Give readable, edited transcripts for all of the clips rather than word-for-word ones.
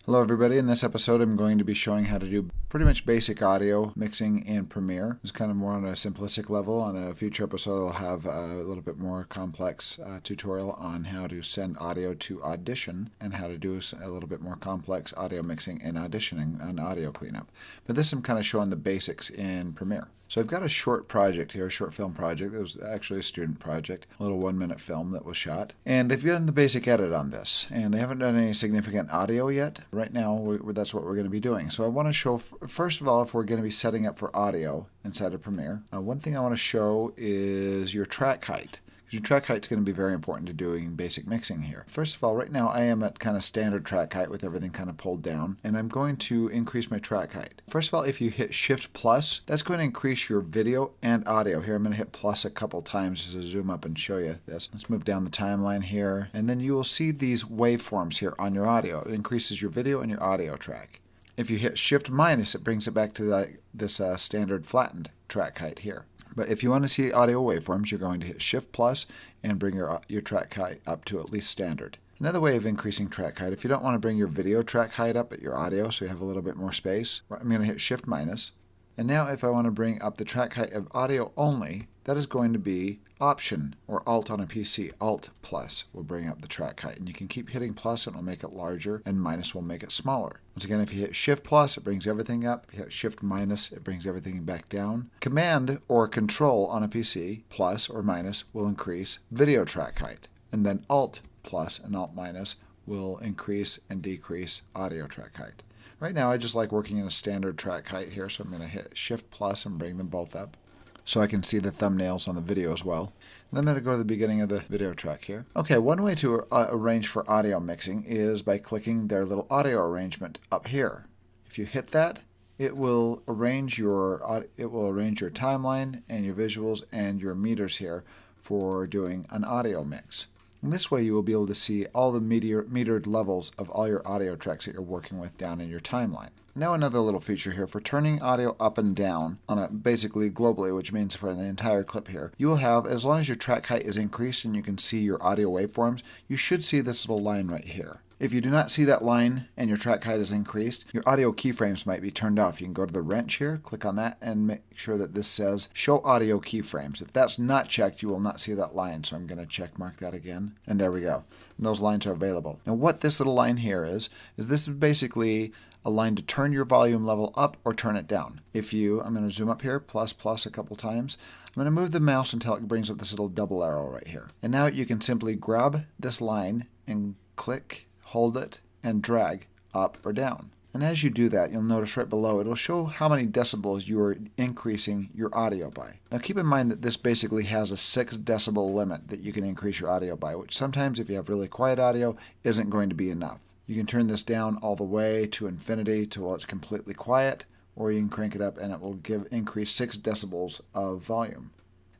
Hello everybody, in this episode I'm going to be showing how to do pretty much basic audio mixing in Premiere. It's kind of more on a simplistic level. On a future episode I'll have a little bit more complex tutorial on how to send audio to Audition and how to do a little bit more complex audio mixing and auditioning and audio cleanup. But this I'm kind of showing the basics in Premiere. So I've got a short project here, a short film project. It was actually a student project, a little 1-minute film that was shot. And they've done the basic edit on this, and they haven't done any significant audio yet. Right now, that's what we're going to be doing. So I want to show, first of all, if we're going to be setting up for audio inside of Premiere. One thing I want to show is your track height. Your track height is going to be very important to doing basic mixing here. First of all, right now I am at kind of standard track height with everything kind of pulled down, and I'm going to increase my track height. First of all, if you hit Shift plus, that's going to increase your video and audio. Here I'm going to hit plus a couple times to zoom up and show you this. Let's move down the timeline here, and then you will see these waveforms here on your audio. It increases your video and your audio track. If you hit Shift minus, it brings it back to this standard flattened track height here. But if you want to see audio waveforms, you're going to hit Shift plus and bring your track height up to at least standard. Another way of increasing track height, if you don't want to bring your video track height up at your audio so you have a little bit more space, I'm going to hit Shift minus. And now if I want to bring up the track height of audio only, that is going to be Option or Alt on a PC. Alt plus will bring up the track height. And you can keep hitting plus and it'll make it larger, and minus will make it smaller. Once again, if you hit Shift plus, it brings everything up. If you hit Shift minus, it brings everything back down. Command or Control on a PC, plus or minus, will increase video track height. And then Alt plus and Alt minus will increase and decrease audio track height. Right now I just like working in a standard track height here, so I'm going to hit Shift plus and bring them both up so I can see the thumbnails on the video as well. And I'm going to go to the beginning of the video track here. Okay, one way to arrange for audio mixing is by clicking their little audio arrangement up here. If you hit that, it will arrange your timeline and your visuals and your meters here for doing an audio mix. And this way you will be able to see all the metered levels of all your audio tracks that you're working with down in your timeline. Now another little feature here for turning audio up and down on basically globally, which means for the entire clip here, you will have, as long as your track height is increased and you can see your audio waveforms, you should see this little line right here. If you do not see that line and your track height is increased, your audio keyframes might be turned off. You can go to the wrench here, click on that, and make sure that this says Show Audio Keyframes. If that's not checked, you will not see that line. So I'm going to check mark that again, and there we go. And those lines are available. Now what this little line here is this is basically a line to turn your volume level up or turn it down. I'm going to zoom up here, plus a couple times. I'm going to move the mouse until it brings up this little double arrow right here. And now you can simply grab this line and click, hold it, and drag up or down. And as you do that, you'll notice right below it'll show how many decibels you are increasing your audio by. Now keep in mind that this basically has a 6 decibel limit that you can increase your audio by, which sometimes if you have really quiet audio isn't going to be enough. You can turn this down all the way to infinity till it's completely quiet, or you can crank it up and it will increase 6 decibels of volume.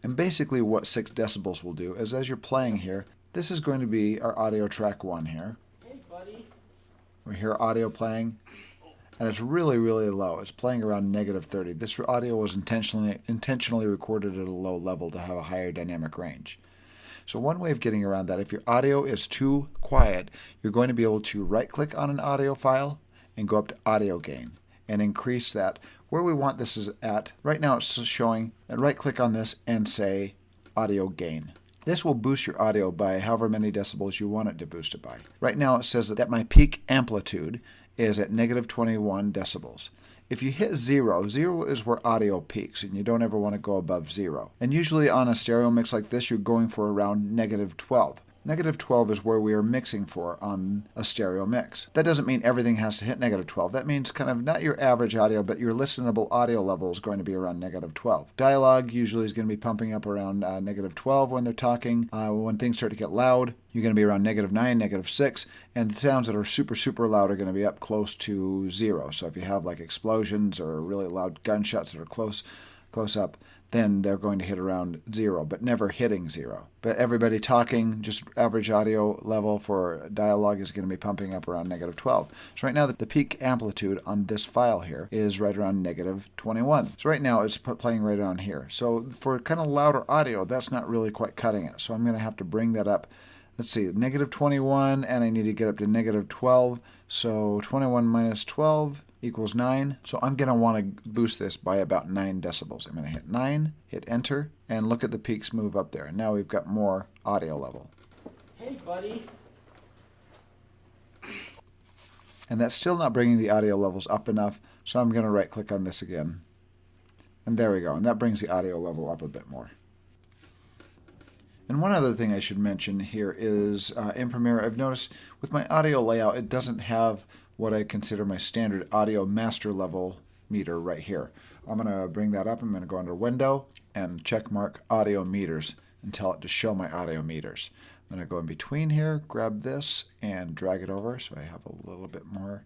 And basically what 6 decibels will do is, as you're playing here, this is going to be our audio track 1 here. We hear audio playing, and it's really, really low. It's playing around -30. This audio was intentionally recorded at a low level to have a higher dynamic range. So one way of getting around that, if your audio is too quiet, you're going to be able to right-click on an audio file and go up to Audio Gain and increase that. Where we want this is at, right now it's showing, and right-click on this and say Audio Gain. This will boost your audio by however many decibels you want it to boost it by. Right now it says that my peak amplitude is at -21 decibels. If you hit 0, 0 is where audio peaks, and you don't ever want to go above 0. And usually on a stereo mix like this, you're going for around -12. -12 is where we are mixing for on a stereo mix. That doesn't mean everything has to hit -12. That means kind of not your average audio, but your listenable audio level is going to be around -12. Dialogue usually is going to be pumping up around -12 when they're talking. When things start to get loud, you're going to be around -9, -6, and the sounds that are super, super loud are going to be up close to 0. So if you have like explosions or really loud gunshots that are close up, then they're going to hit around 0, but never hitting 0. But everybody talking, just average audio level for dialogue is going to be pumping up around -12. So right now the peak amplitude on this file here is right around -21. So right now it's playing right around here. So for kind of louder audio, that's not really quite cutting it. So I'm going to have to bring that up let's see, negative 21, and I need to get up to negative 12. So 21 minus 12 equals 9. So I'm going to want to boost this by about 9 decibels. I'm going to hit 9, hit enter, and look at the peaks move up there. Now we've got more audio level. Hey, buddy. And that's still not bringing the audio levels up enough, so I'm going to right click on this again. And there we go, and that brings the audio level up a bit more. And one other thing I should mention here is in Premiere, I've noticed with my audio layout, it doesn't have what I consider my standard audio master level meter right here. I'm going to bring that up. I'm going to go under Window and check mark Audio Meters and tell it to show my audio meters. I'm going to go in between here, grab this, and drag it over so I have a little bit more.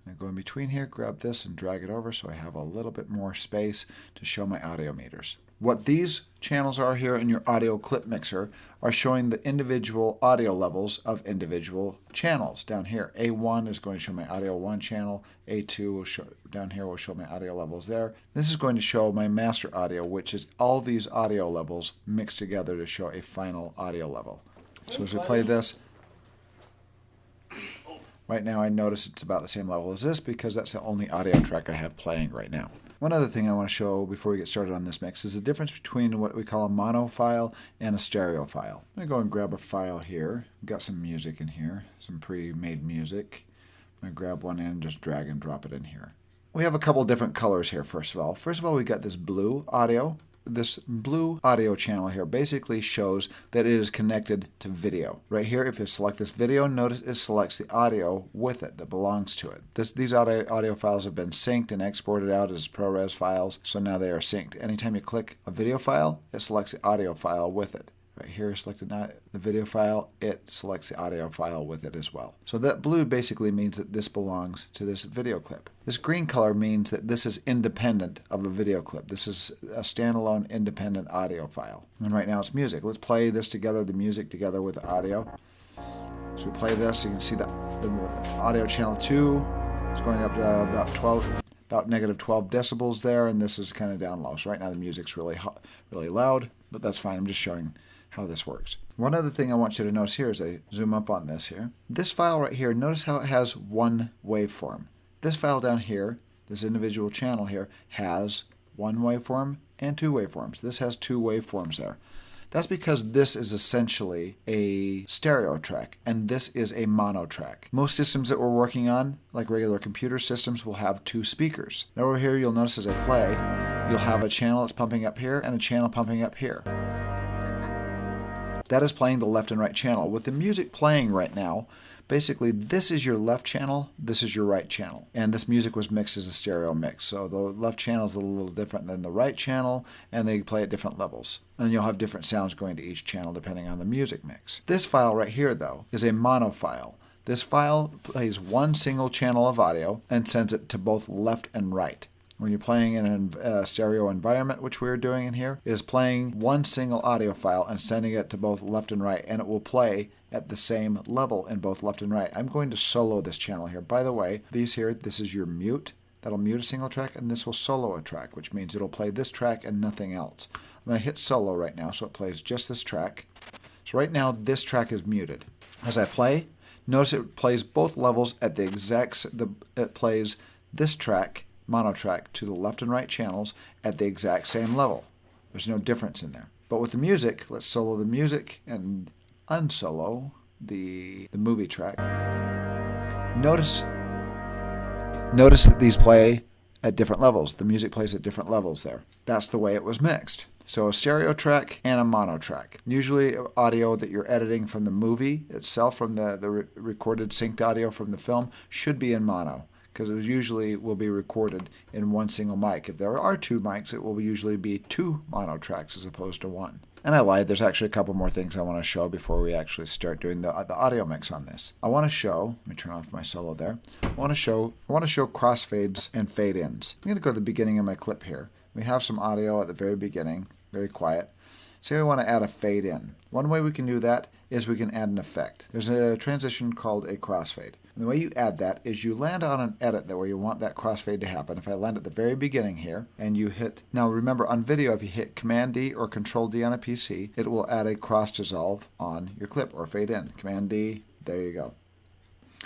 I'm going to go in between here, grab this, and drag it over so I have a little bit more space to show my audio meters. What these channels are here in your audio clip mixer are showing the individual audio levels of individual channels. Down here, A1 is going to show my audio 1 channel. A2 will show, down here will show my audio levels there. This is going to show my master audio, which is all these audio levels mixed together to show a final audio level. So as we play this, right now I notice it's about the same level as this because that's the only audio track I have playing right now. One other thing I want to show before we get started on this mix is the difference between what we call a mono file and a stereo file. I'm going to go and grab a file here. We've got some music in here, some pre-made music. I'm going to grab one and just drag and drop it in here. We have a couple different colors here, first of all. First of all, we've got this blue audio. This blue audio channel here basically shows that it is connected to video. Right here, if you select this video, notice it selects the audio with it that belongs to it. These audio files have been synced and exported out as ProRes files, so now they are synced. Anytime you click a video file, it selects the audio file with it. Right here, selected the video file, it selects the audio file with it as well. So that blue basically means that this belongs to this video clip. This green color means that this is independent of a video clip. This is a standalone independent audio file. And right now it's music. Let's play this together, the music together with the audio. So we play this, you can see that the audio channel 2 is going up to about negative 12 decibels there, and this is kind of down low. So right now the music's really loud, but that's fine. I'm just showing how this works. One other thing I want you to notice here as I zoom up on this here. This file right here, notice how it has one waveform. This file down here, this individual channel here, has one waveform and two waveforms. This has two waveforms there. That's because this is essentially a stereo track and this is a mono track. Most systems that we're working on, like regular computer systems, will have two speakers. Now over here you'll notice as I play, you'll have a channel that's pumping up here and a channel pumping up here. That is playing the left and right channel. With the music playing right now, basically this is your left channel, this is your right channel. And this music was mixed as a stereo mix. So the left channel is a little different than the right channel, and they play at different levels. And you'll have different sounds going to each channel depending on the music mix. This file right here, though, is a mono file. This file plays one single channel of audio and sends it to both left and right. When you're playing in a stereo environment, which we're doing in here, it is playing one single audio file and sending it to both left and right, and it will play at the same level in both left and right. I'm going to solo this channel here. By the way, these here, this is your mute. That'll mute a single track, and this will solo a track, which means it'll play this track and nothing else. I'm going to hit solo right now, so it plays just this track. So right now, this track is muted. As I play, notice it plays both levels at the exact, it plays this track, mono track, to the left and right channels at the exact same level. There's no difference in there. But with the music, let's solo the music and unsolo the movie track. Notice that these play at different levels. The music plays at different levels there. That's the way it was mixed. So a stereo track and a mono track. Usually audio that you're editing from the movie itself, from the recorded synced audio from the film, should be in mono, because it usually will be recorded in one single mic. If there are two mics, it will usually be two mono tracks as opposed to one. And I lied, there's actually a couple more things I want to show before we actually start doing the audio mix on this. I want to show, let me turn off my solo there. I want to show crossfades and fade-ins. I'm going to go to the beginning of my clip here. We have some audio at the very beginning, very quiet. Say we want to add a fade in. One way we can do that is we can add an effect. There's a transition called a crossfade. And the way you add that is you land on an edit that where you want that crossfade to happen. If I land at the very beginning here and you hit, now remember on video if you hit Command D or Control D on a PC, it will add a cross dissolve on your clip or fade in. Command D, there you go.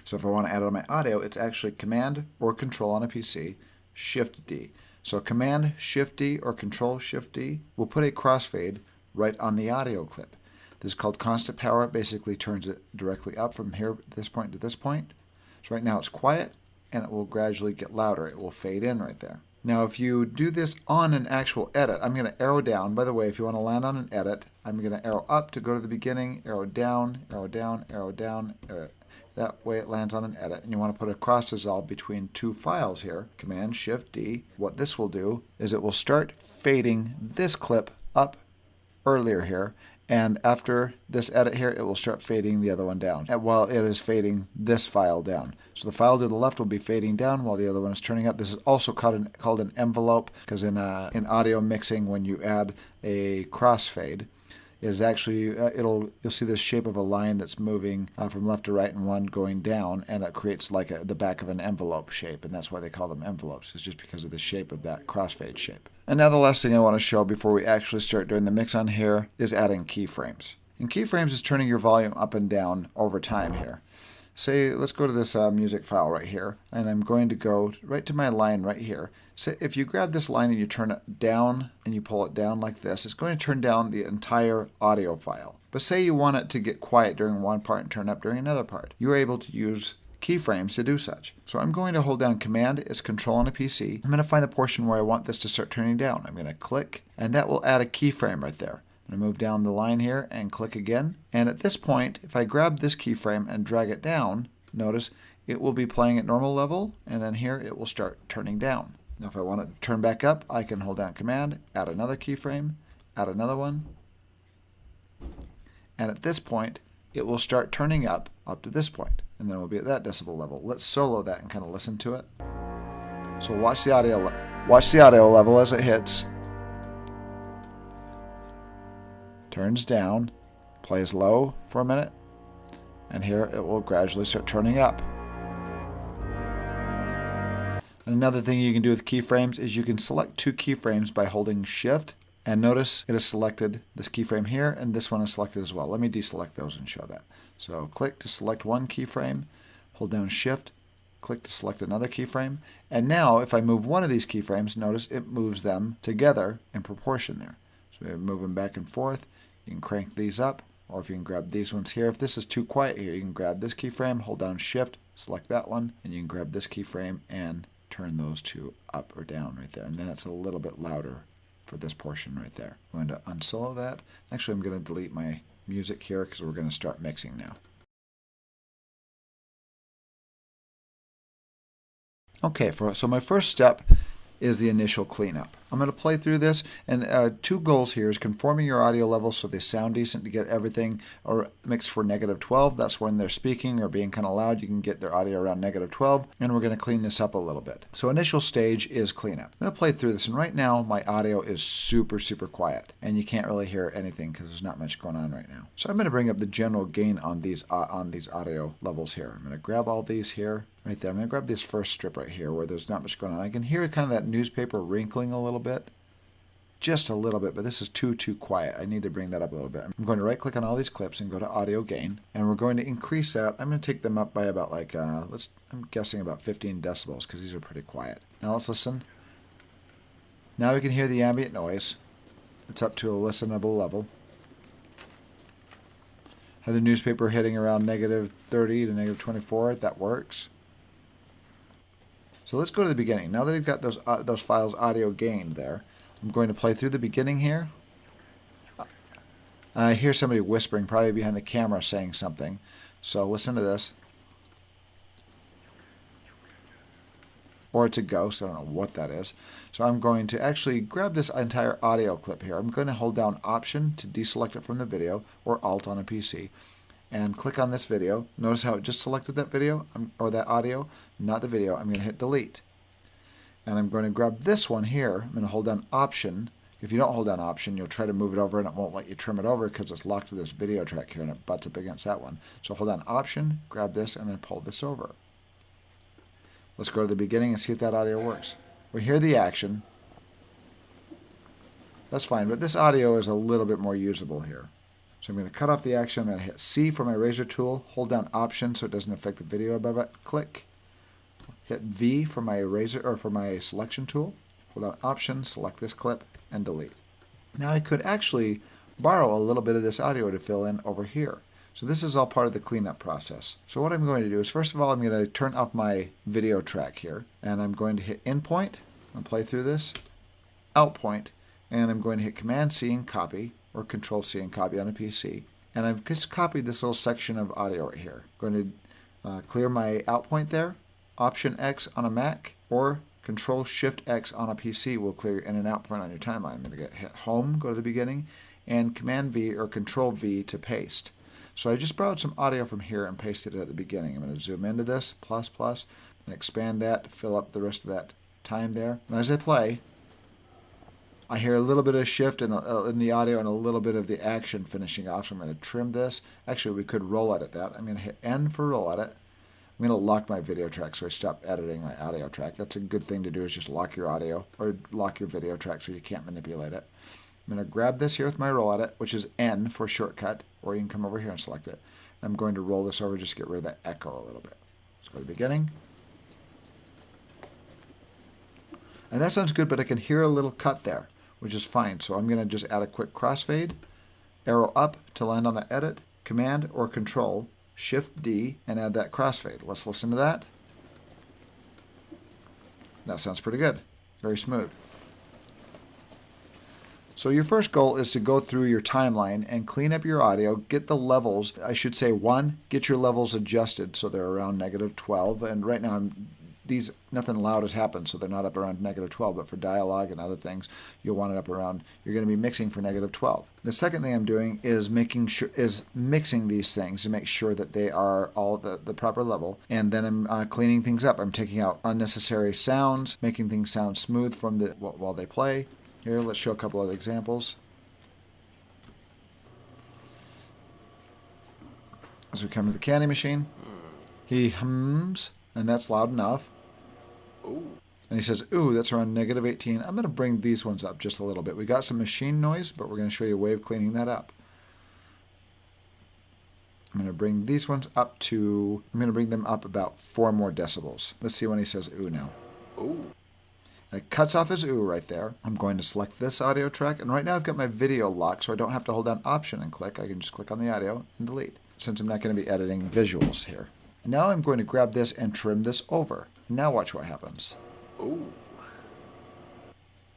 So if I want to add it on my audio, it's actually Command or Control on a PC, Shift D. So Command Shift D or Control Shift D will put a crossfade right on the audio clip. This is called constant power. It basically turns it directly up from here, this point to this point. So right now it's quiet, and it will gradually get louder. It will fade in right there. Now if you do this on an actual edit, I'm going to arrow down. By the way, if you want to land on an edit, I'm going to arrow up to go to the beginning, arrow down, arrow down, arrow down, arrow. That way it lands on an edit. And you want to put a cross dissolve between two files here. Command Shift D. What this will do is it will start fading this clip up earlier here, and after this edit here it will start fading the other one down while it is fading this file down. So the file to the left will be fading down while the other one is turning up. This is also called an envelope, because in audio mixing, when you add a crossfade, it is actually you'll see this shape of a line that's moving from left to right and one going down, and it creates like the back of an envelope shape, and that's why they call them envelopes. It's just because of the shape of that crossfade shape. And now the last thing I want to show before we actually start doing the mix on here is adding keyframes. And keyframes is turning your volume up and down over time here. Say, let's go to this music file right here, and I'm going to go right to my line right here. So if you grab this line and you turn it down and you pull it down like this, it's going to turn down the entire audio file. But say you want it to get quiet during one part and turn up during another part. You're able to use keyframes to do such. So I'm going to hold down Command, it's Control on a PC. I'm going to find the portion where I want this to start turning down. I'm going to click, and that will add a keyframe right there. I'm going to move down the line here and click again. And at this point, if I grab this keyframe and drag it down, notice it will be playing at normal level, and then here it will start turning down. Now if I want it to turn back up, I can hold down Command, add another keyframe, add another one. And at this point, it will start turning up to this point, and then it will be at that decibel level. Let's solo that and kind of listen to it. So watch the audio level as it hits. Turns down, plays low for a minute, and here it will gradually start turning up. And another thing you can do with keyframes is you can select two keyframes by holding Shift, and notice it has selected this keyframe here, and this one is selected as well. Let me deselect those and show that. So click to select one keyframe, hold down Shift, click to select another keyframe, and now if I move one of these keyframes, notice it moves them together in proportion there. So we move them back and forth. You can crank these up, or if you can grab these ones here. If this is too quiet here, you can grab this keyframe, hold down Shift, select that one, and you can grab this keyframe and turn those two up or down right there. And then it's a little bit louder for this portion right there. I'm going to unsolo that. Actually, I'm going to delete my music here because we're going to start mixing now. Okay, so my first step is the initial cleanup. I'm going to play through this, and two goals here is conforming your audio levels so they sound decent to get everything or mixed for -12. That's when they're speaking or being kind of loud. You can get their audio around -12, and we're going to clean this up a little bit. So initial stage is cleanup. I'm going to play through this, and right now my audio is super quiet, and you can't really hear anything because there's not much going on right now. So I'm going to bring up the general gain on these audio levels here. I'm going to grab all these here. Right there. I'm going to grab this first strip right here where there's not much going on. I can hear kind of that newspaper wrinkling a little bit. Just a little bit, but this is too quiet. I need to bring that up a little bit. I'm going to right click on all these clips and go to audio gain, and we're going to increase that. I'm going to take them up by about like, I'm guessing about 15 decibels because these are pretty quiet. Now let's listen. Now we can hear the ambient noise. It's up to a listenable level. Have the newspaper hitting around -30 to -24. That works. So let's go to the beginning. Now that I've got those files audio gained there, I'm going to play through the beginning here. I hear somebody whispering, probably behind the camera, saying something. So listen to this. Or it's a ghost. I don't know what that is. So I'm going to actually grab this entire audio clip here. I'm going to hold down Option to deselect it from the video, or Alt on a PC. And click on this video. Notice how it just selected that video, or that audio, not the video. I'm going to hit delete. And I'm going to grab this one here. I'm going to hold down Option If you don't hold down Option, you'll try to move it over and it won't let you trim it over because it's locked to this video track here and it butts up against that one. So hold down Option, grab this, and then pull this over. Let's go to the beginning and see if that audio works. We hear the action. That's fine, but this audio is a little bit more usable here. So I'm going to cut off the action. I'm going to hit C for my razor tool, hold down Option so it doesn't affect the video above it, click. Hit V for my eraser or for my selection tool, hold down Option, select this clip, and delete. Now I could actually borrow a little bit of this audio to fill in over here. So this is all part of the cleanup process. So what I'm going to do is, first of all, I'm going to turn off my video track here, and I'm going to hit In Point and play through this, Out Point, and I'm going to hit Command C and copy, or Control C and copy on a PC. And I've just copied this little section of audio right here. I'm going to clear my out point there, Option X on a Mac, or Control Shift X on a PC will clear your in and out point on your timeline. I'm going to hit Home, go to the beginning, and Command V or Control V to paste. So I just borrowed some audio from here and pasted it at the beginning. I'm going to zoom into this, and expand that to fill up the rest of that time there. And as I play, I hear a little bit of shift in the audio and a little bit of the action finishing off. So I'm going to trim this. Actually, we could roll edit that. I'm going to hit N for roll edit. I'm going to lock my video track so I stop editing my audio track. That's a good thing to do, is just lock your audio or lock your video track so you can't manipulate it. I'm going to grab this here with my roll edit, which is N for shortcut, or you can come over here and select it. I'm going to roll this over just to get rid of that echo a little bit. Let's go to the beginning. And that sounds good, but I can hear a little cut there, which is fine. So I'm going to just add a quick crossfade, arrow up to land on the edit, Command or Control, Shift D, and add that crossfade. Let's listen to that. That sounds pretty good. Very smooth. So your first goal is to go through your timeline and clean up your audio, get the levels. I should say, one, get your levels adjusted so they're around -12. And right now nothing loud has happened, so they're not up around -12, but for dialogue and other things, you'll want it up around, you're going to be mixing for -12. The second thing I'm doing is mixing these things to make sure that they are all the proper level, and then I'm cleaning things up. I'm taking out unnecessary sounds, making things sound smooth from while they play. Here, let's show a couple of examples. As we come to the candy machine, he hums, and that's loud enough. Ooh. And he says, ooh, that's around -18. I'm going to bring these ones up just a little bit. We got some machine noise, but we're going to show you a way of cleaning that up. I'm going to bring these ones up about 4 more decibels. Let's see when he says ooh now. Ooh. And it cuts off his ooh right there. I'm going to select this audio track, and right now I've got my video locked, so I don't have to hold down Option and click. I can just click on the audio and delete, since I'm not going to be editing visuals here. And now I'm going to grab this and trim this over. And now watch what happens. Ooh.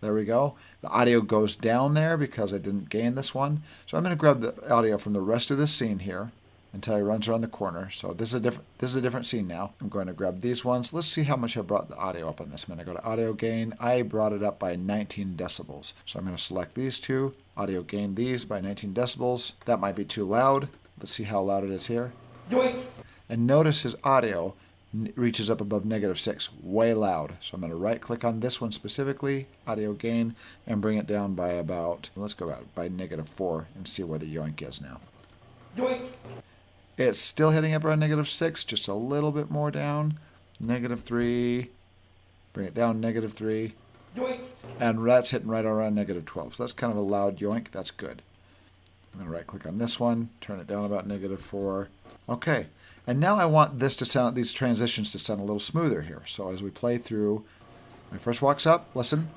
There we go. The audio goes down there because I didn't gain this one. So I'm going to grab the audio from the rest of this scene here until he runs around the corner. So this is a different scene now. I'm going to grab these ones. Let's see how much I brought the audio up on this. I'm going to go to audio gain. I brought it up by 19 decibels. So I'm going to select these two, audio gain these by 19 decibels. That might be too loud. Let's see how loud it is here. Yoink. And notice his audio reaches up above -6, way loud. So I'm going to right click on this one specifically, audio gain, and bring it down by about, let's go by -4 and see where the yoink is now. Yoink. It's still hitting up around -6, just a little bit more down. -3, bring it down -3. Yoink. And that's hitting right around -12. So that's kind of a loud yoink. That's good. I'm going to right click on this one, turn it down about -4. Okay. And now I want this to sound, these transitions to sound a little smoother here. So as we play through, when it first walks up, listen.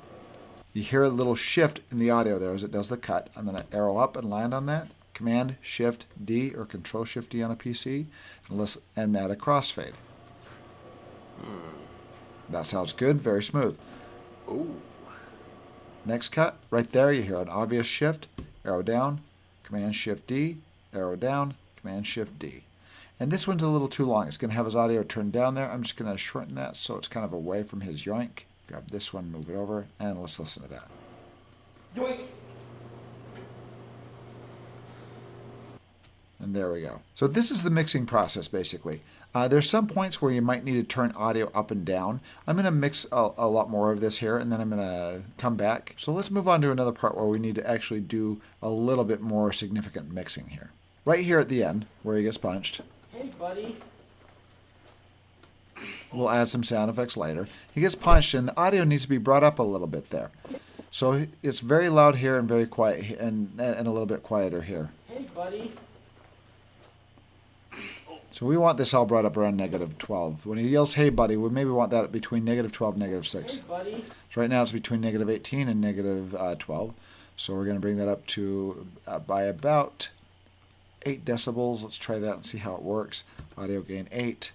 You hear a little shift in the audio there as it does the cut. I'm going to arrow up and land on that. Command Shift D or Control Shift D on a PC, and add a crossfade. That sounds good, very smooth. Ooh. Next cut, right there you hear an obvious shift. Arrow down, Command Shift D, arrow down, Command Shift D. And this one's a little too long. It's going to have his audio turned down there. I'm just going to shorten that so it's kind of away from his yoink. Grab this one, move it over, and let's listen to that. Yoink. And there we go. So this is the mixing process, basically. There's some points where you might need to turn audio up and down. I'm going to mix a lot more of this here, and then I'm going to come back. So let's move on to another part where we need to actually do a little bit more significant mixing here. Right here at the end, where he gets punched. Hey, buddy. We'll add some sound effects later. He gets punched, and the audio needs to be brought up a little bit there. So it's very loud here and very quiet, and a little bit quieter here. Hey, buddy. So we want this all brought up around -12. When he yells, hey buddy, we maybe want that between -12 and -6. Hey, buddy. So right now it's between -18 and -12. So we're going to bring that up to by about 8 decibels. Let's try that and see how it works. Audio gain 8.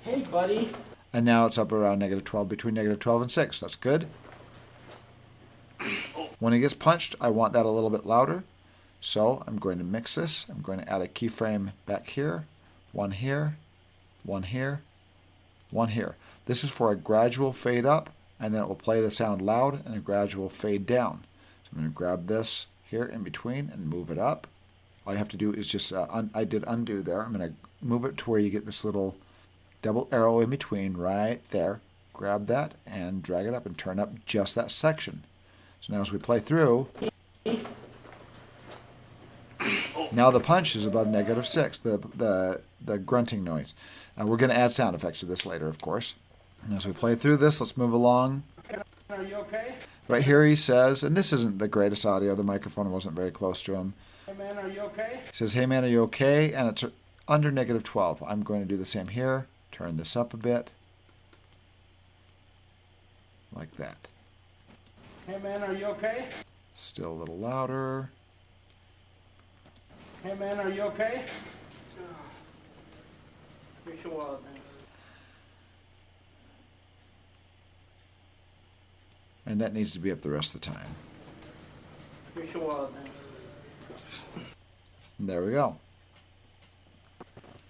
Hey, buddy. And now it's up around -12, between -12 and 6. That's good. When he gets punched, I want that a little bit louder. So I'm going to mix this. I'm going to add a keyframe back here, one here, one here, one here. This is for a gradual fade up, and then it will play the sound loud and a gradual fade down. So I'm going to grab this here in between and move it up. All you have to do is just, I did undo there. I'm going to move it to where you get this little double arrow in between right there. Grab that and drag it up and turn up just that section. So now as we play through, now the punch is above -6, the grunting noise. We're going to add sound effects to this later, of course. And as we play through this, let's move along. Are you okay? Right here he says, and this isn't the greatest audio, the microphone wasn't very close to him. Hey, man, are you okay? He says, hey man, are you okay? And it's under -12. I'm going to do the same here. Turn this up a bit. Like that. Hey, man, are you okay? Still a little louder. Hey, man, are you okay? You're so wild, man. And that needs to be up the rest of the time. You're so wild, man. And there we go.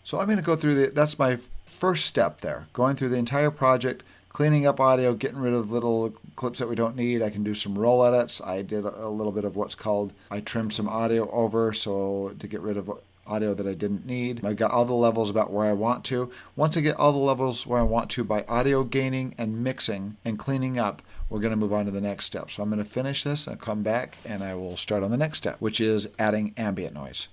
So I'm going to go through that's my first step there. Going through the entire project, cleaning up audio, getting rid of little clips that we don't need. I can do some roll edits. I did a little bit of what's called, I trimmed some audio over so to get rid of audio that I didn't need. I've got all the levels about where I want to. Once I get all the levels where I want to by audio gaining and mixing and cleaning up, we're going to move on to the next step. So I'm going to finish this and come back and I will start on the next step, which is adding ambient noise.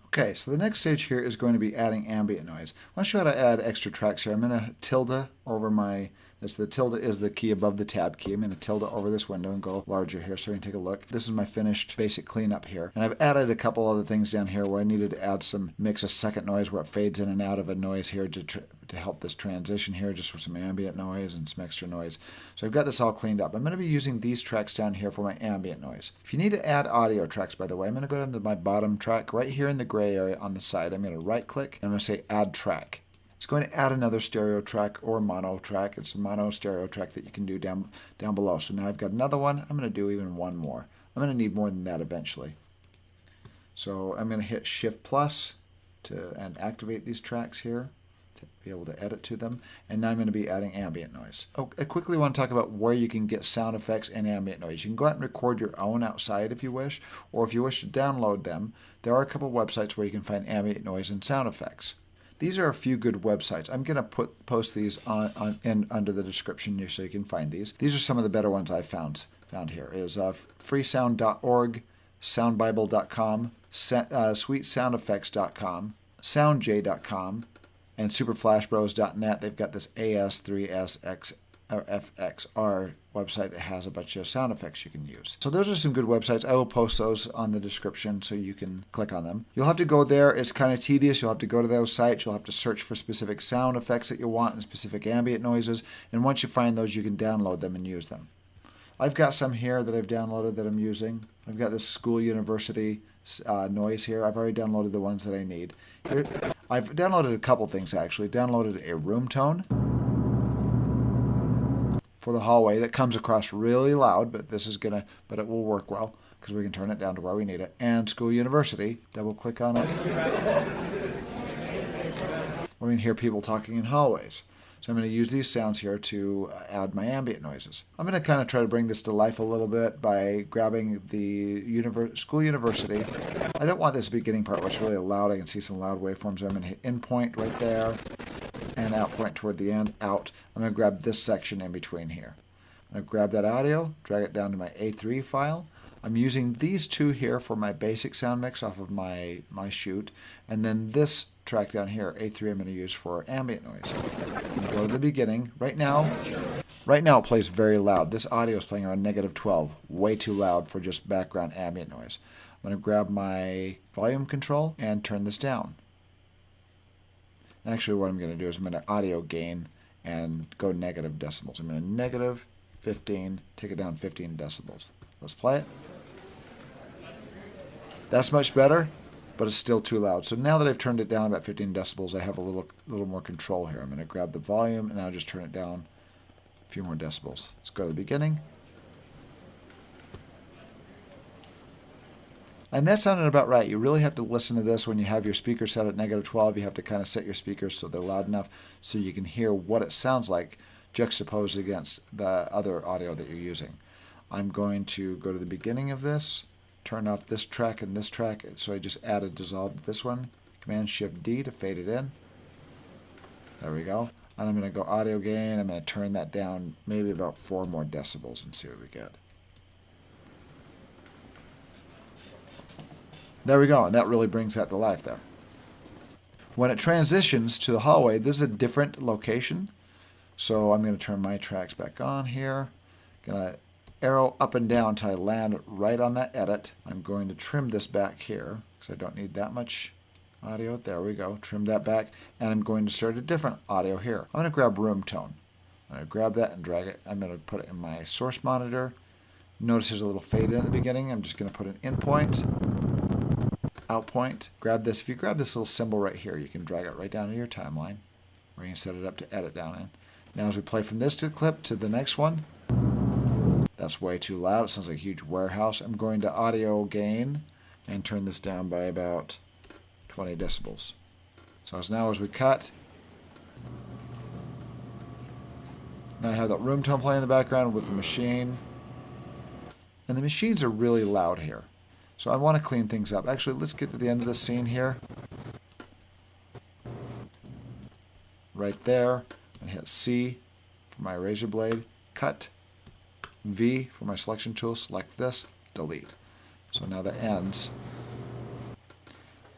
Okay, so the next stage here is going to be adding ambient noise. I want to show you how to add extra tracks here. I'm going to tilde over my, the tilde is the key above the tab key. I'm going to tilde over this window and go larger here so you can take a look. This is my finished basic cleanup here. And I've added a couple other things down here where I needed to add some mix a second noise where it fades in and out of a noise here to help this transition here, just with some ambient noise and some extra noise. So I've got this all cleaned up. I'm going to be using these tracks down here for my ambient noise. If you need to add audio tracks, by the way, I'm going to go down to my bottom track right here in the gray area on the side. I'm going to right click and I'm going to say add track. It's going to add another stereo track or mono track. It's a mono stereo track that you can do down below. So now I've got another one. I'm going to do even one more. I'm going to need more than that eventually. So I'm going to hit Shift plus and activate these tracks here to be able to edit to them. And now I'm going to be adding ambient noise. Oh, I quickly want to talk about where you can get sound effects and ambient noise. You can go out and record your own outside if you wish, or if you wish to download them, there are a couple websites where you can find ambient noise and sound effects. These are a few good websites. I'm going to post these under the description here so you can find these. These are some of the better ones I've found here. Is freesound.org, soundbible.com, sweetsoundeffects.com, soundj.com, and superflashbros.net. They've got this AS3SXR website that has a bunch of sound effects you can use. So those are some good websites. I will post those on the description so you can click on them. You'll have to go there. It's kind of tedious. You'll have to go to those sites. You'll have to search for specific sound effects that you want and specific ambient noises. And once you find those, you can download them and use them. I've got some here that I've downloaded that I'm using. I've got this school university noise here. I've already downloaded the ones that I need. Here, I've downloaded a couple things actually. Downloaded a room tone for the hallway that comes across really loud, but but it will work well because we can turn it down to where we need it. And school university, double click on it. We can hear people talking in hallways. So I'm going to use these sounds here to add my ambient noises. I'm going to kind of try to bring this to life a little bit by grabbing the school university. I don't want this beginning part where it's really loud. I can see some loud waveforms. So I'm going to hit in point right there and out point toward the end, out. I'm going to grab this section in between here. I'm going to grab that audio, drag it down to my A3 file. I'm using these two here for my basic sound mix off of my shoot, and then this track down here, A3, I'm going to use for ambient noise. Go to the beginning. Right now it plays very loud. This audio is playing around -12, way too loud for just background ambient noise. I'm going to grab my volume control and turn this down. Actually, what I'm going to do is I'm going to audio gain and go negative decibels. I'm going to -15, take it down 15 decibels. Let's play it. That's much better, but it's still too loud. So now that I've turned it down about 15 decibels, I have a little more control here. I'm going to grab the volume and now just turn it down a few more decibels. Let's go to the beginning. And that sounded about right. You really have to listen to this when you have your speaker set at -12. You have to kind of set your speakers so they're loud enough so you can hear what it sounds like juxtaposed against the other audio that you're using. I'm going to go to the beginning of this, turn off this track and this track, so I just added dissolve to this one. Command-Shift-D to fade it in. There we go. And I'm going to go audio gain. I'm going to turn that down maybe about 4 more decibels and see what we get. There we go, and that really brings that to life there. When it transitions to the hallway, this is a different location. So I'm going to turn my tracks back on here. Going to arrow up and down until I land right on that edit. I'm going to trim this back here because I don't need that much audio. There we go. Trim that back. And I'm going to start a different audio here. I'm going to grab room tone. I'm going to grab that and drag it. I'm going to put it in my source monitor. Notice there's a little fade in at the beginning. I'm just going to put an in point, out point. Grab this. If you grab this little symbol right here, you can drag it right down to your timeline where you can set it up to edit down in. Now as we play from this clip to the next one, that's way too loud. It sounds like a huge warehouse. I'm going to audio gain and turn this down by about 20 decibels. So now as we cut, now I have that room tone playing in the background with the machine. And the machines are really loud here. So I want to clean things up. Actually, let's get to the end of the scene here. Right there. And hit C for my razor blade. Cut. V for my selection tool, select this, delete. So now that ends.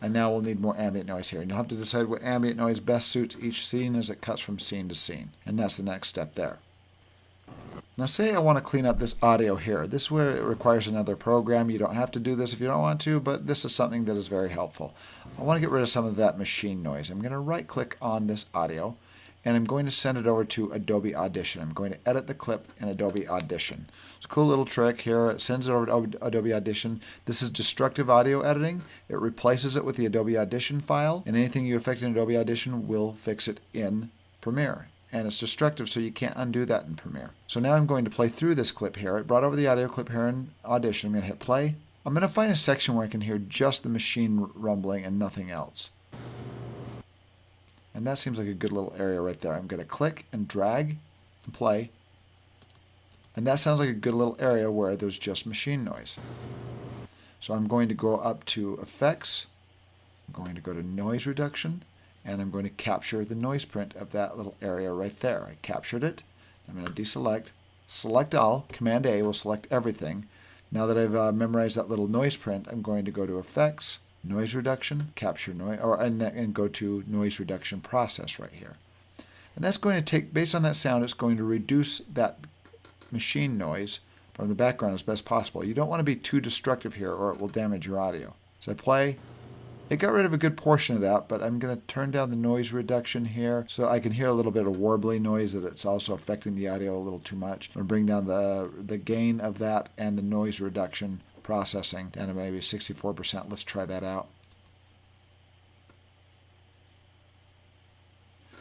And now we'll need more ambient noise here. And you'll have to decide what ambient noise best suits each scene as it cuts from scene to scene. And that's the next step there. Now say I want to clean up this audio here. This is where it requires another program. You don't have to do this if you don't want to, but this is something that is very helpful. I want to get rid of some of that machine noise. I'm going to right click on this audio. And I'm going to send it over to Adobe Audition. I'm going to edit the clip in Adobe Audition. It's a cool little trick here. It sends it over to Adobe Audition. This is destructive audio editing. It replaces it with the Adobe Audition file, and anything you affect in Adobe Audition will fix it in Premiere. And it's destructive, so you can't undo that in Premiere. So now I'm going to play through this clip here. I brought over the audio clip here in Audition. I'm going to hit play. I'm going to find a section where I can hear just the machine rumbling and nothing else. And that seems like a good little area right there. I'm going to click and drag and play. And that sounds like a good little area where there's just machine noise. So I'm going to go up to Effects. I'm going to go to Noise Reduction. And I'm going to capture the noise print of that little area right there. I captured it. I'm going to deselect. Select all. Command A will select everything. Now that I've memorized that little noise print, I'm going to go to Effects. Noise reduction, capture noise, and go to noise reduction process right here. And that's going to take, based on that sound, it's going to reduce that machine noise from the background as best possible. You don't want to be too destructive here or it will damage your audio. So I play. It got rid of a good portion of that, but I'm going to turn down the noise reduction here so I can hear a little bit of warbly noise that it's also affecting the audio a little too much. I'm going to bring down the gain of that and the noise reduction processing down to maybe 64%. Let's try that out.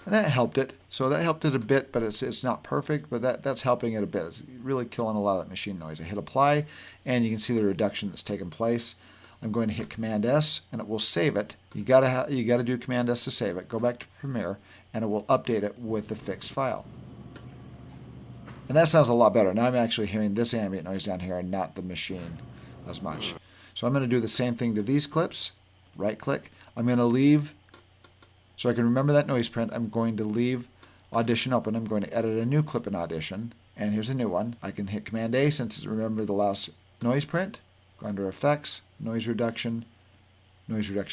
And that helped it. So that helped it a bit, but it's not perfect, but that's helping it a bit. It's really killing a lot of that machine noise. I hit apply, and you can see the reduction that's taken place. I'm going to hit Command S and it will save it. You gotta do Command S to save it. Go back to Premiere and it will update it with the fixed file. And that sounds a lot better. Now I'm actually hearing this ambient noise down here and not the machine as much. So I'm going to do the same thing to these clips. Right click. I'm going to leave, so I can remember that noise print, I'm going to leave Audition open. I'm going to edit a new clip in Audition. And here's a new one. I can hit Command A since it's remembered the last noise print. Go under Effects, Noise Reduction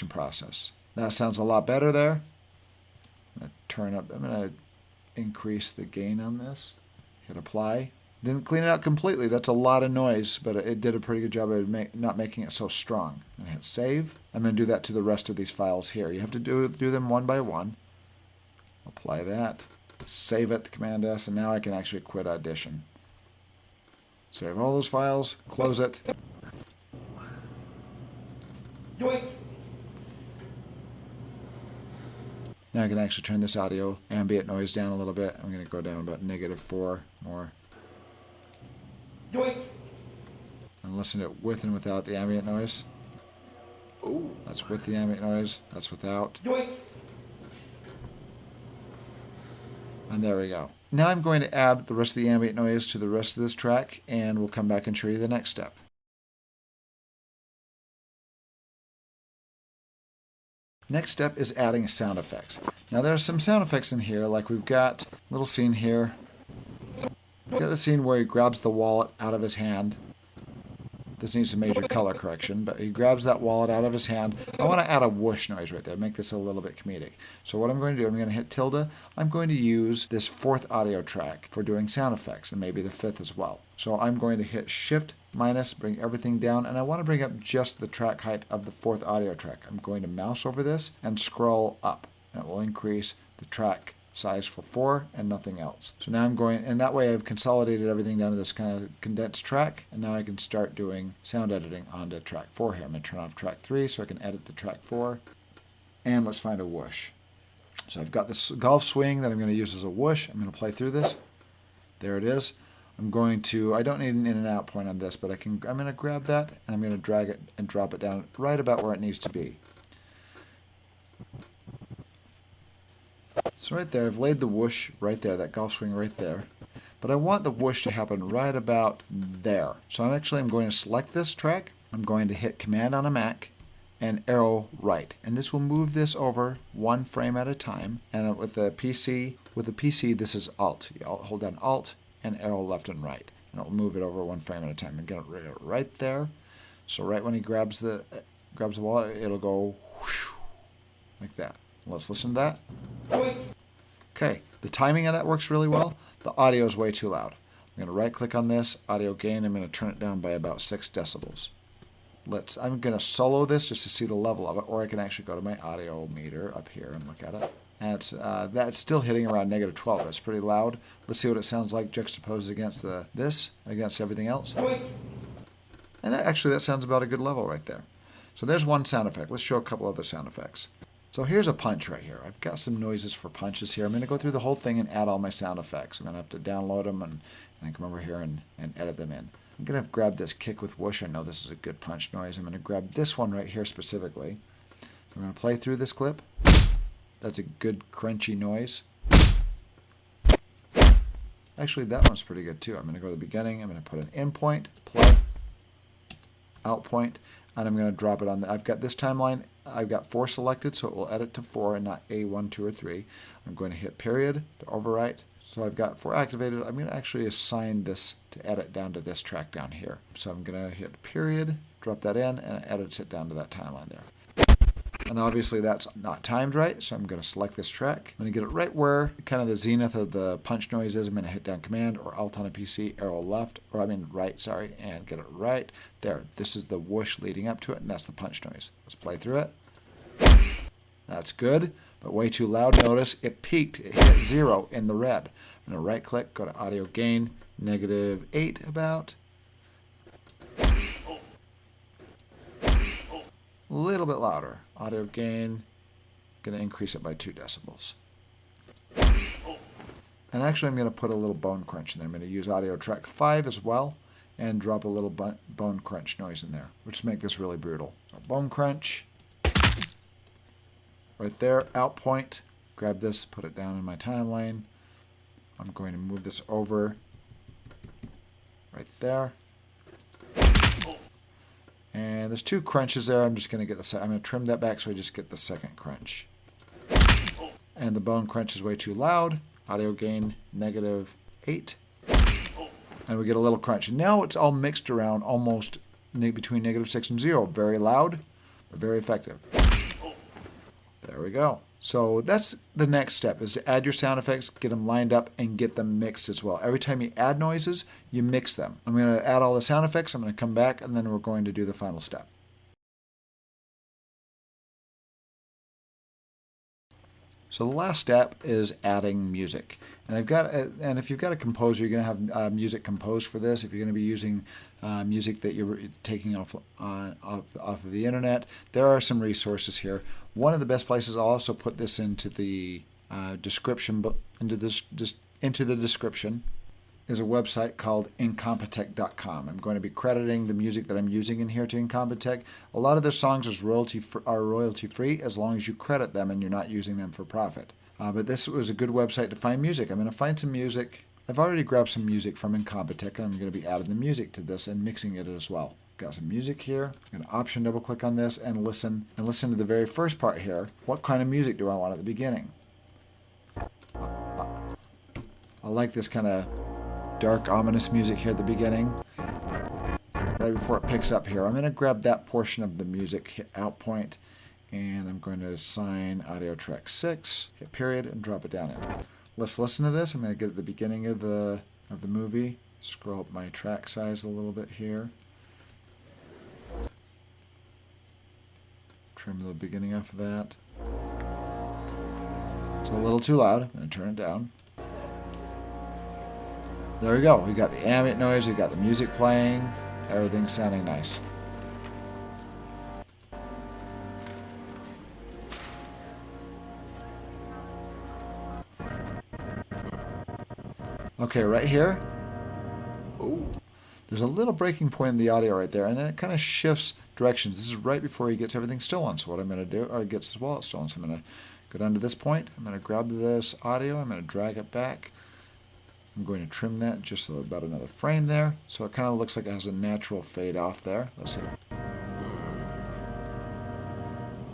Process. That sounds a lot better there. I'm going to increase the gain on this. Hit Apply. Didn't clean it out completely. That's a lot of noise, but it did a pretty good job of not making it so strong. And hit Save. I'm going to do that to the rest of these files here. You have to do them one by one. Apply that. Save it, Command S, and now I can actually quit Audition. Save all those files, close it. Yoink! Now I can actually turn this audio ambient noise down a little bit. I'm going to go down about -4 more. Yoink! And listen to it with and without the ambient noise. Ooh. That's with the ambient noise. That's without. Yoink! And there we go. Now I'm going to add the rest of the ambient noise to the rest of this track, and we'll come back and show you the next step. Next step is adding sound effects. Now there are some sound effects in here, like we've got a little scene here. We've got the scene where he grabs the wallet out of his hand. This needs a major color correction, but he grabs that wallet out of his hand. I want to add a whoosh noise right there, make this a little bit comedic. So what I'm going to do, I'm going to hit tilde. I'm going to use this 4th audio track for doing sound effects, and maybe the 5th as well. So I'm going to hit Shift minus, bring everything down, and I want to bring up just the track height of the 4th audio track. I'm going to mouse over this and scroll up, and it will increase the track size for 4 and nothing else. So now I'm going, and that way I've consolidated everything down to this kind of condensed track, and now I can start doing sound editing onto track 4 here. I'm going to turn off track 3 so I can edit to track 4, and let's find a whoosh. So I've got this golf swing that I'm going to use as a whoosh. I'm going to play through this. There it is. I'm going to, I don't need an in and out point on this, but I'm going to grab that and I'm going to drag it and drop it down right about where it needs to be. So right there, I've laid the whoosh right there, that golf swing right there. But I want the whoosh to happen right about there. So I'm going to select this track. I'm going to hit Command on a Mac and arrow right. And this will move this over 1 frame at a time. And with the PC, this is Alt. You hold down Alt and arrow left and right. And it will move it over 1 frame at a time. And get it right there. So right when he grabs the wallet, it'll go whoosh, like that. Let's listen to that. Okay, the timing of that works really well. The audio is way too loud. I'm going to right click on this, audio gain. I'm going to turn it down by about 6 decibels. I'm going to solo this just to see the level of it, or I can actually go to my audio meter up here and look at it. And that's still hitting around -12. That's pretty loud. Let's see what it sounds like juxtaposed against against everything else. And that sounds about a good level right there. So there's one sound effect. Let's show a couple other sound effects. So here's a punch right here. I've got some noises for punches here. I'm going to go through the whole thing and add all my sound effects. I'm going to have to download them and then come over here and edit them in. I'm going to grab this kick with whoosh. I know this is a good punch noise. I'm going to grab this one right here specifically. I'm going to play through this clip. That's a good crunchy noise. Actually, that one's pretty good too. I'm going to go to the beginning. I'm going to put an in point, play, out point, and I'm going to drop it on I've got this timeline. I've got 4 selected, so it will edit to 4 and not A, 1, 2, or 3. I'm going to hit period to overwrite. So I've got 4 activated. I'm going to actually assign this to edit down to this track down here. So I'm going to hit period, drop that in, and it edits it down to that timeline there. And obviously that's not timed right, so I'm going to select this track. I'm going to get it right where kind of the zenith of the punch noise is. I'm going to hit down Command or Alt on a PC, arrow left, right, sorry, and get it right there. This is the whoosh leading up to it, and that's the punch noise. Let's play through it. That's good, but way too loud. Notice it peaked. It hit 0 in the red. I'm going to right click, go to audio gain, -8 about. A little bit louder. Audio gain, going to increase it by 2 decibels. And actually I'm going to put a little bone crunch in there. I'm going to use audio track 5 as well and drop a little bone crunch noise in there, which make this really brutal. So bone crunch. Right there, out point. Grab this, put it down in my timeline. I'm going to move this over right there. And there's 2 crunches there. I'm just going to get I'm going to trim that back so I just get the second crunch. And the bone crunch is way too loud. Audio gain -8. And we get a little crunch. And now it's all mixed around almost between -6 and 0. Very loud, but very effective. There we go. So that's the next step, is to add your sound effects, get them lined up, and get them mixed as well. Every time you add noises, you mix them. I'm going to add all the sound effects, I'm going to come back, and then we're going to do the final step. So the last step is adding music. And if you've got a composer, you're going to have music composed for this. If you're going to be using music that you're taking off of the internet, there are some resources here. One of the best places, I'll also put this into the description, into the description, is a website called incompetech.com. I'm going to be crediting the music that I'm using in here to Incompetech. A lot of their songs are royalty free as long as you credit them and you're not using them for profit. But this was a good website to find music. I'm going to find some music. I've already grabbed some music from Incompetech, and I'm going to be adding the music to this and mixing it as well. Got some music here. I'm going to option double click on this and listen to the very first part here. What kind of music do I want at the beginning? I like this kind of dark, ominous music here at the beginning, right before it picks up here. I'm going to grab that portion of the music, hit out point, and I'm going to assign audio track 6, hit period, and drop it down in. Let's listen to this. I'm going to get at the beginning of the movie, scroll up my track size a little bit here, trim the beginning off of that. It's a little too loud. I'm going to turn it down. There we go. We got the ambient noise, we got the music playing, everything's sounding nice. Okay, right here, there's a little breaking point in the audio right there, and then it kind of shifts directions. This is right before he gets everything stolen. So what I'm going to do, or gets his wallet stolen. So I'm going to go down to this point. I'm going to grab this audio. I'm going to drag it back. I'm going to trim that just about another frame there. So it kind of looks like it has a natural fade off there. Let's see.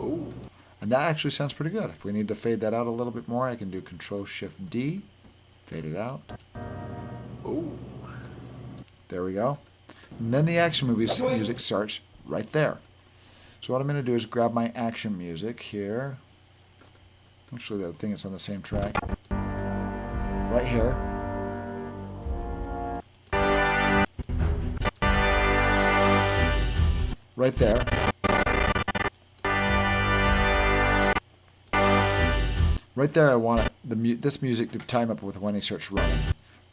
Ooh. And that actually sounds pretty good. If we need to fade that out a little bit more, I can do Control-Shift-D. Fade it out. Ooh. There we go. And then the action music starts right there. So what I'm going to do is grab my action music here. Actually, I think it's on the same track. Right here. Right there. Right there, I want this music to time up with when he starts running.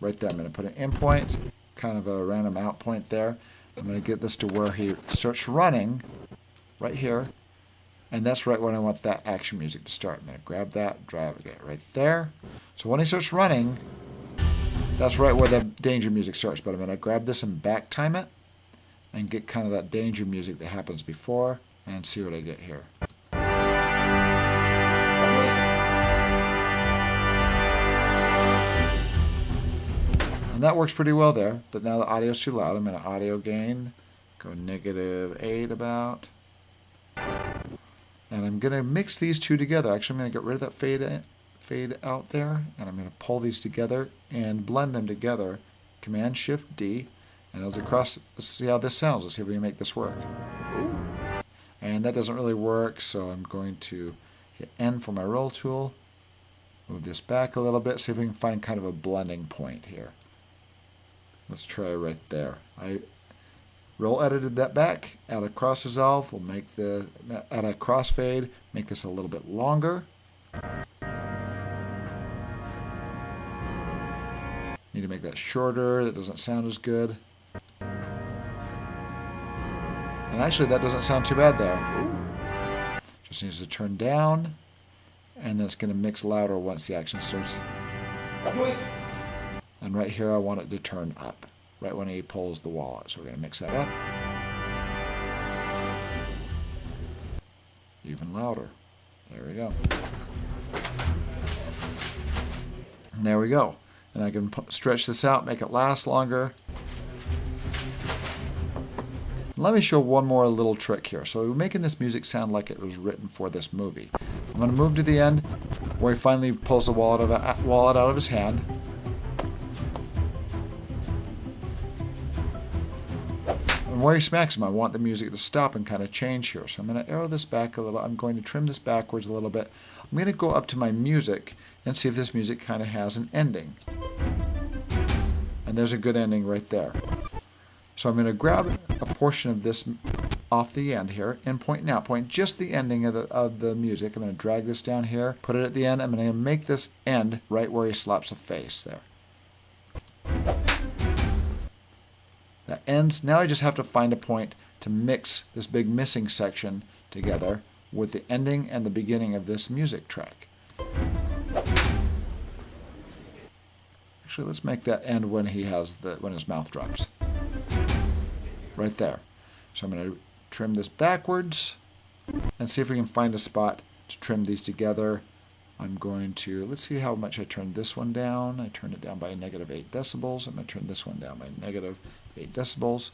Right there, I'm going to put an in point, kind of a random out point there. I'm going to get this to where he starts running, right here. And that's right when I want that action music to start. I'm going to grab that, drive it right there. So when he starts running, that's right where the danger music starts. But I'm going to grab this and back time it and get kind of that danger music that happens before and see what I get here. And that works pretty well there, but now the audio's too loud. I'm going to audio gain, go -8 about. And I'm going to mix these two together. Actually, I'm going to get rid of that fade out there, and I'm going to pull these together and blend them together. Command-Shift-D, and as across, let's see how this sounds. Let's see if we can make this work. And that doesn't really work, so I'm going to hit N for my roll tool, move this back a little bit, see if we can find kind of a blending point here. Let's try right there. I roll edited that back, add a cross dissolve, we'll make add a crossfade, make this a little bit longer. Need to make that shorter, that doesn't sound as good. And actually that doesn't sound too bad there. Just needs to turn down, and then it's going to mix louder once the action starts. And right here I want it to turn up, right when he pulls the wallet. So we're going to mix that up. Even louder. There we go. And there we go. And I can stretch this out, make it last longer. Let me show one more little trick here. So we're making this music sound like it was written for this movie. I'm going to move to the end where he finally pulls the wallet out of his hand. And where he smacks him, I want the music to stop and kind of change here. So I'm going to arrow this back a little. I'm going to trim this backwards a little bit. I'm going to go up to my music and see if this music kind of has an ending. And there's a good ending right there. So I'm going to grab a portion of this off the end here and point and out. Point just the ending of the music. I'm going to drag this down here, put it at the end. I'm going to make this end right where he slaps a face there. That ends. Now I just have to find a point to mix this big missing section together with the ending and the beginning of this music track. Actually, let's make that end when when his mouth drops. Right there. So I'm going to trim this backwards and see if we can find a spot to trim these together. I'm going to, let's see how much I turned this one down. I turned it down by -8 decibels. I'm going to turn this one down by -8 decibels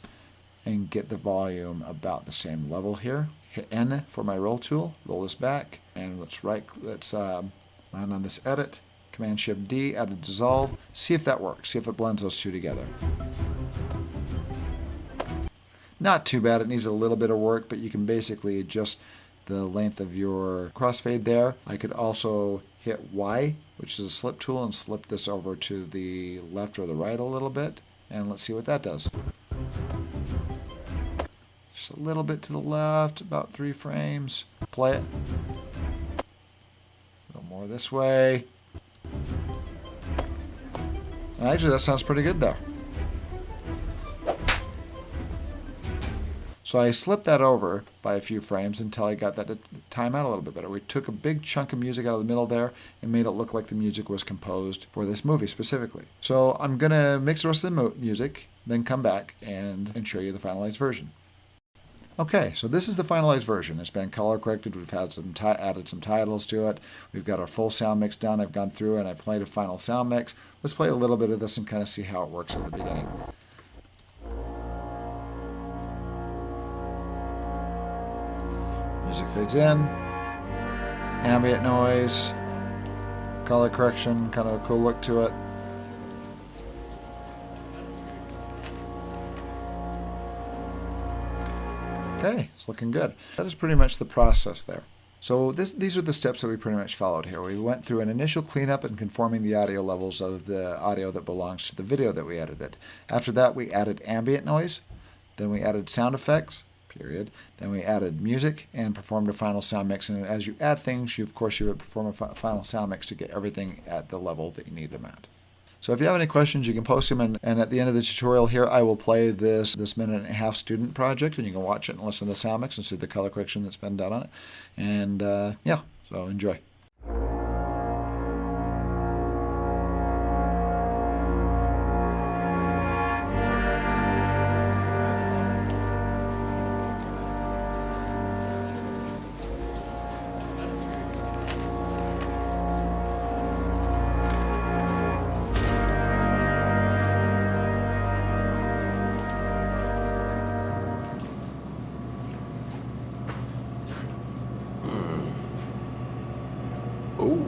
and get the volume about the same level here. Hit N for my roll tool, roll this back, and let's land on this edit. Command-Shift-D, add a dissolve. See if that works. See if it blends those two together. Not too bad. It needs a little bit of work, but you can basically adjust the length of your crossfade there. I could also hit Y, which is a slip tool, and slip this over to the left or the right a little bit. And let's see what that does. Just a little bit to the left, about 3 frames. Play it. A little more this way. And actually, that sounds pretty good there. So I slipped that over by a few frames until I got that to time out a little bit better. We took a big chunk of music out of the middle there and made it look like the music was composed for this movie specifically. So I'm going to mix the rest of the music, then come back and show you the finalized version. Okay, so this is the finalized version. It's been color corrected. We've had added some titles to it. We've got our full sound mix done. I've gone through and I've played a final sound mix. Let's play a little bit of this and kind of see how it works at the beginning. Music fades in, ambient noise, color correction, kind of a cool look to it. Okay, it's looking good. That is pretty much the process there. So these are the steps that we pretty much followed here. We went through an initial cleanup and conforming the audio levels of the audio that belongs to the video that we edited. After that, we added ambient noise, then we added sound effects, period. Then we added music and performed a final sound mix. And as you add things, of course, you would perform a final sound mix to get everything at the level that you need them at. So if you have any questions, you can post them. And at the end of the tutorial here, I will play this 1.5-minute student project. And you can watch it and listen to the sound mix and see the color correction that's been done on it. And yeah, so enjoy. Oh.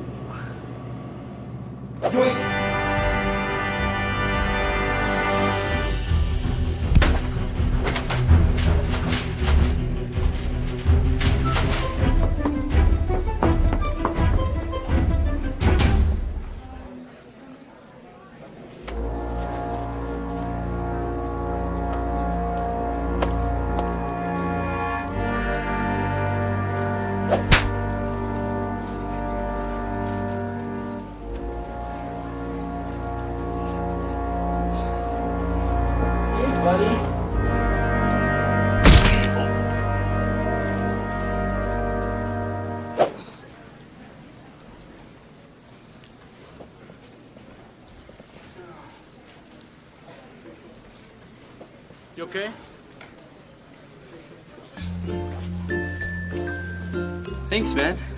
Buddy. okay? Thanks, man.